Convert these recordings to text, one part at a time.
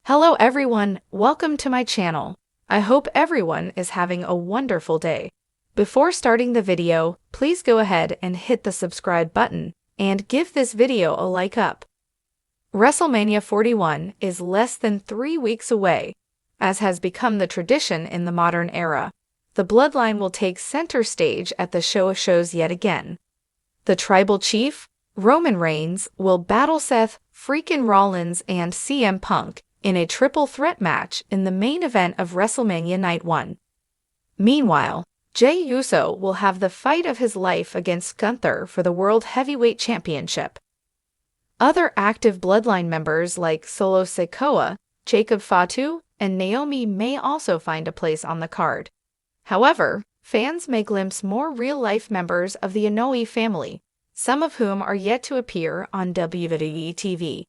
Hello everyone, welcome to my channel. I hope everyone is having a wonderful day. Before starting the video, please go ahead and hit the subscribe button and give this video a like up. WrestleMania 41 is less than 3 weeks away. As has become the tradition in the modern era, the Bloodline will take center stage at the show of shows yet again. The Tribal Chief, Roman Reigns, will battle Seth freaking Rollins and CM Punk in a triple threat match in the main event of WrestleMania Night 1. Meanwhile, Jey Uso will have the fight of his life against Gunther for the World Heavyweight Championship. Other active Bloodline members like Solo Sikoa, Jacob Fatu, and Naomi may also find a place on the card. However, fans may glimpse more real-life members of the Inoue family, some of whom are yet to appear on WWE TV.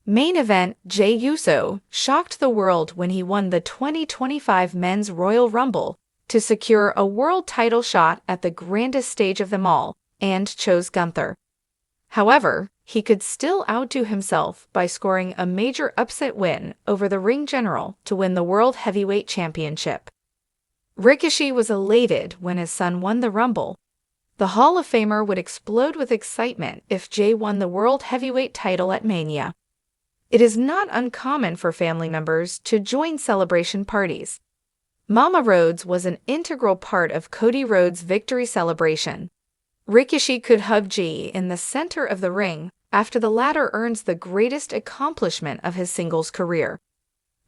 Main event: Jey Uso shocked the world when he won the 2025 Men's Royal Rumble to secure a world title shot at the grandest stage of them all, and chose Gunther. However, he could still outdo himself by scoring a major upset win over the Ring General to win the World Heavyweight Championship. Ricochet was elated when his son won the Rumble. The Hall of Famer would explode with excitement if Jey won the World Heavyweight title at Mania. It is not uncommon for family members to join celebration parties. Mama Rhodes was an integral part of Cody Rhodes' victory celebration. Ricochet could hug Jey in the center of the ring after the latter earns the greatest accomplishment of his singles career.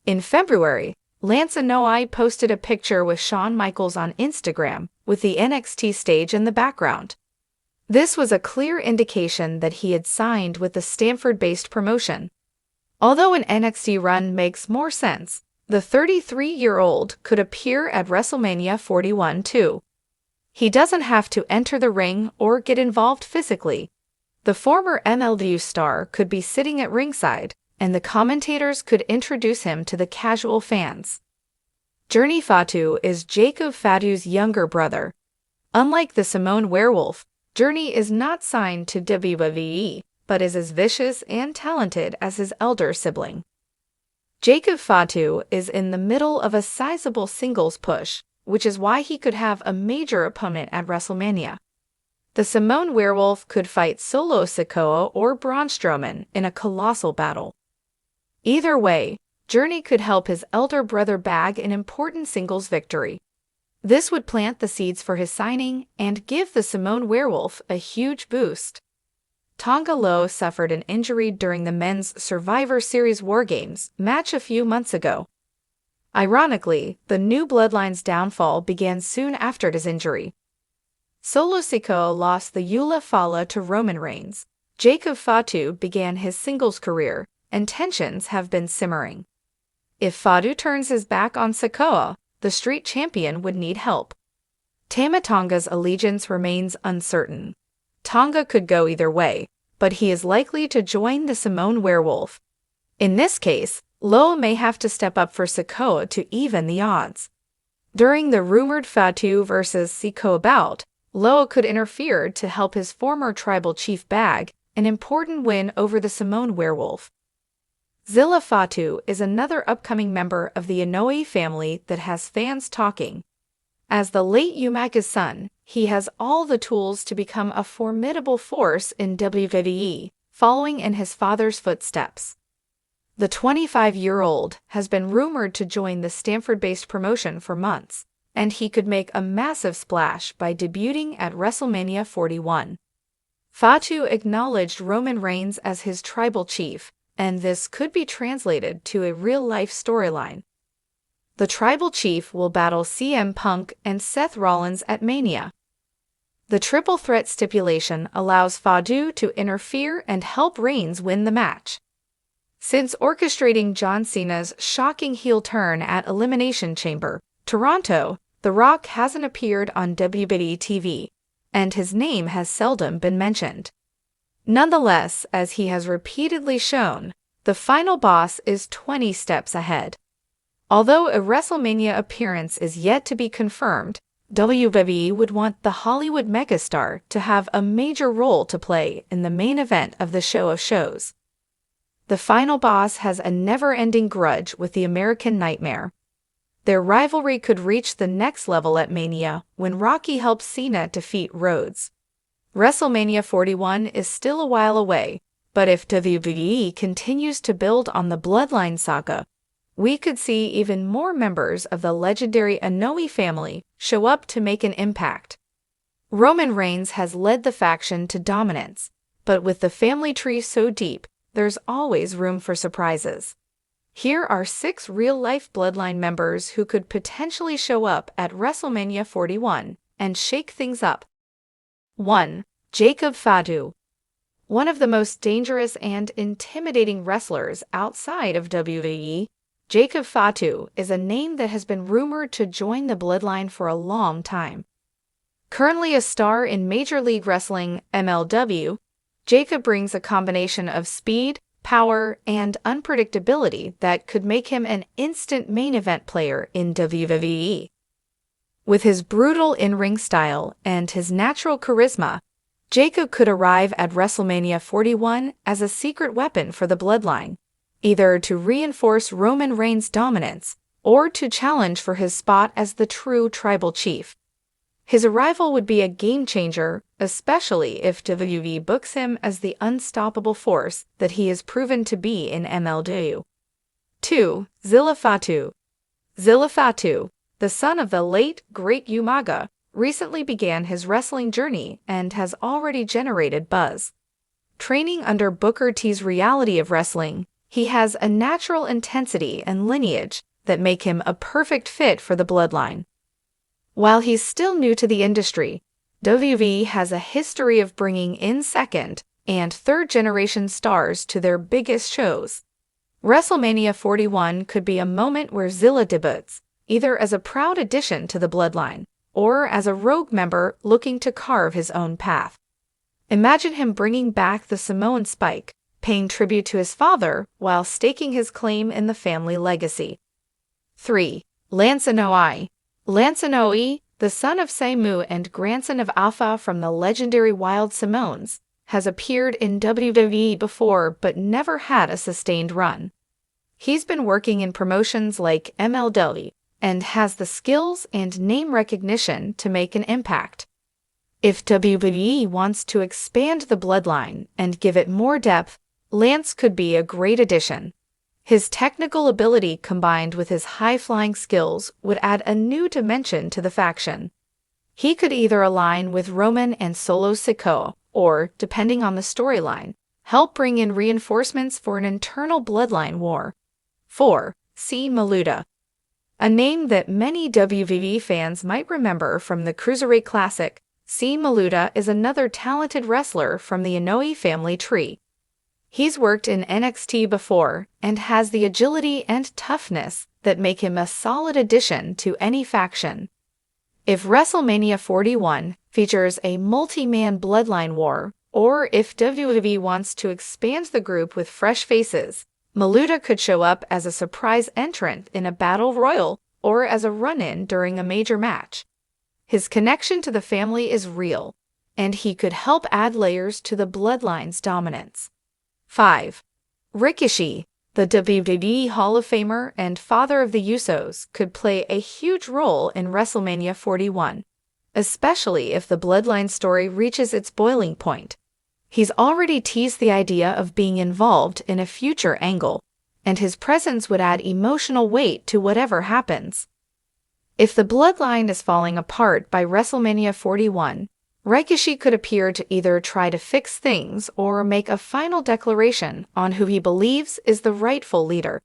In February, Lance Anoa'i posted a picture with Shawn Michaels on Instagram with the NXT stage in the background. This was a clear indication that he had signed with the Stanford-based promotion. Although an NXT run makes more sense, the 33-year-old could appear at WrestleMania 41 too. He doesn't have to enter the ring or get involved physically. The former MLW star could be sitting at ringside, and the commentators could introduce him to the casual fans. Journey Fatu is Jacob Fatu's younger brother. Unlike the Samoan werewolf, Journey is not signed to WWE, but is as vicious and talented as his elder sibling. Jacob Fatu is in the middle of a sizable singles push, which is why he could have a major opponent at WrestleMania. The Samoan werewolf could fight Solo Sikoa or Braun Strowman in a colossal battle. Either way, Journey could help his elder brother bag an important singles victory. This would plant the seeds for his signing and give the Samoan werewolf a huge boost. Tonga Loa suffered an injury during the men's Survivor Series War Games match a few months ago. Ironically, the new Bloodline's downfall began soon after his injury. Solo Sikoa lost the Eula Fala to Roman Reigns. Jacob Fatu began his singles career, and tensions have been simmering. If Fatu turns his back on Sikoa, the street champion would need help. Tama Tonga's allegiance remains uncertain. Tonga could go either way, but he is likely to join the Samoan werewolf. In this case, Loa may have to step up for Sikoa to even the odds. During the rumored Fatu vs. Sikoa bout, Loa could interfere to help his former tribal chief bag an important win over the Samoan werewolf. Zilla Fatu is another upcoming member of the Inoue family that has fans talking. As the late Umaga's son, he has all the tools to become a formidable force in WWE, following in his father's footsteps. The 25-year-old has been rumored to join the Stanford-based promotion for months, and he could make a massive splash by debuting at WrestleMania 41. Fatu acknowledged Roman Reigns as his tribal chief, and this could be translated to a real-life storyline. The tribal chief will battle CM Punk and Seth Rollins at Mania. The triple threat stipulation allows Fatu to interfere and help Reigns win the match. Since orchestrating John Cena's shocking heel turn at Elimination Chamber, Toronto, The Rock hasn't appeared on WWE TV, and his name has seldom been mentioned. Nonetheless, as he has repeatedly shown, the final boss is 20 steps ahead. Although a WrestleMania appearance is yet to be confirmed, WWE would want the Hollywood megastar to have a major role to play in the main event of the show of shows. the final boss has a never-ending grudge with the American Nightmare. Their rivalry could reach the next level at Mania when Rocky helps Cena defeat Rhodes. WrestleMania 41 is still a while away, but if WWE continues to build on the Bloodline saga, we could see even more members of the legendary Inoue family show up to make an impact. Roman Reigns has led the faction to dominance, but with the family tree so deep, there's always room for surprises. Here are 6 real-life Bloodline members who could potentially show up at WrestleMania 41 and shake things up. 1. Jacob Fatu. One of the most dangerous and intimidating wrestlers outside of WWE, Jacob Fatu is a name that has been rumored to join the Bloodline for a long time. Currently a star in Major League Wrestling (MLW), Jacob brings a combination of speed, power, and unpredictability that could make him an instant main event player in WWE. With his brutal in-ring style and his natural charisma, Jacob could arrive at WrestleMania 41 as a secret weapon for the Bloodline, either to reinforce Roman Reigns' dominance or to challenge for his spot as the true tribal chief. His arrival would be a game-changer, especially if WWE books him as the unstoppable force that he has proven to be in MLW. 2. Zilla Fatu. Zilla Fatu, the son of the late, great Umaga, recently began his wrestling journey and has already generated buzz. Training under Booker T's Reality of Wrestling, he has a natural intensity and lineage that make him a perfect fit for the Bloodline. While he's still new to the industry, WWE has a history of bringing in second- and third-generation stars to their biggest shows. WrestleMania 41 could be a moment where Zilla debuts, either as a proud addition to the Bloodline or as a rogue member looking to carve his own path. Imagine him bringing back the Samoan Spike, paying tribute to his father while staking his claim in the family legacy. 3. Lance Inoue. Lance Inoue, the son of Samu and grandson of Alpha from the legendary Wild Samoans, has appeared in WWE before but never had a sustained run. He's been working in promotions like MLW and has the skills and name recognition to make an impact. If WWE wants to expand the Bloodline and give it more depth, Lance could be a great addition. His technical ability combined with his high-flying skills would add a new dimension to the faction. He could either align with Roman and Solo Sikoa or, depending on the storyline, help bring in reinforcements for an internal Bloodline war. 4. C. Maluta. A name that many WWE fans might remember from the Cruiserweight Classic, C. Maluta is another talented wrestler from the Inoue family tree. He's worked in NXT before and has the agility and toughness that make him a solid addition to any faction. If WrestleMania 41 features a multi-man Bloodline war, or if WWE wants to expand the group with fresh faces, Maluta could show up as a surprise entrant in a battle royal or as a run-in during a major match. His connection to the family is real, and he could help add layers to the Bloodline's dominance. 5. Rikishi, the WWE Hall of Famer and father of the Usos, could play a huge role in WrestleMania 41, especially if the Bloodline story reaches its boiling point. He's already teased the idea of being involved in a future angle, and his presence would add emotional weight to whatever happens. If the Bloodline is falling apart by WrestleMania 41, Rikishi could appear to either try to fix things or make a final declaration on who he believes is the rightful leader.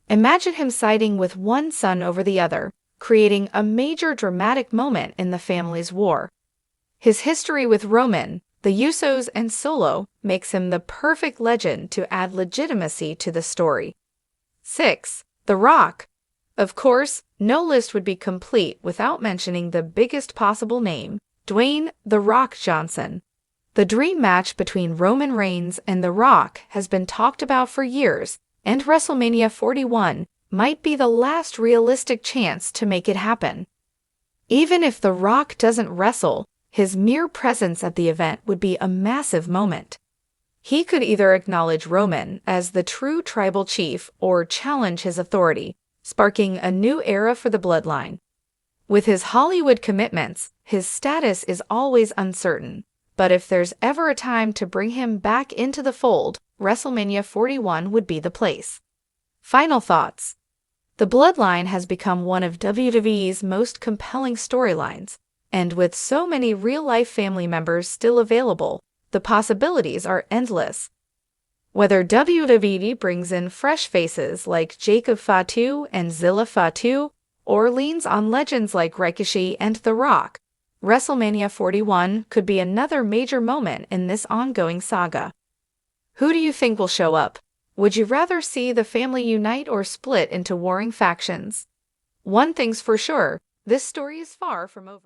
Imagine him siding with one son over the other, creating a major dramatic moment in the family's war. His history with Roman, the Usos, and Solo makes him the perfect legend to add legitimacy to the story. 6. The Rock. Of course, no list would be complete without mentioning the biggest possible name, Dwayne "The Rock" Johnson. The dream match between Roman Reigns and The Rock has been talked about for years, and WrestleMania 41 might be the last realistic chance to make it happen. Even if The Rock doesn't wrestle, his mere presence at the event would be a massive moment. He could either acknowledge Roman as the true tribal chief or challenge his authority, sparking a new era for the Bloodline. With his Hollywood commitments, his status is always uncertain, but if there's ever a time to bring him back into the fold, WrestleMania 41 would be the place. Final thoughts. The Bloodline has become one of WWE's most compelling storylines, and with so many real-life family members still available, the possibilities are endless. Whether WWE brings in fresh faces like Jacob Fatu and Zilla Fatu, or leans on legends like Ricochet and The Rock, WrestleMania 41 could be another major moment in this ongoing saga. Who do you think will show up? Would you rather see the family unite or split into warring factions? One thing's for sure, this story is far from over.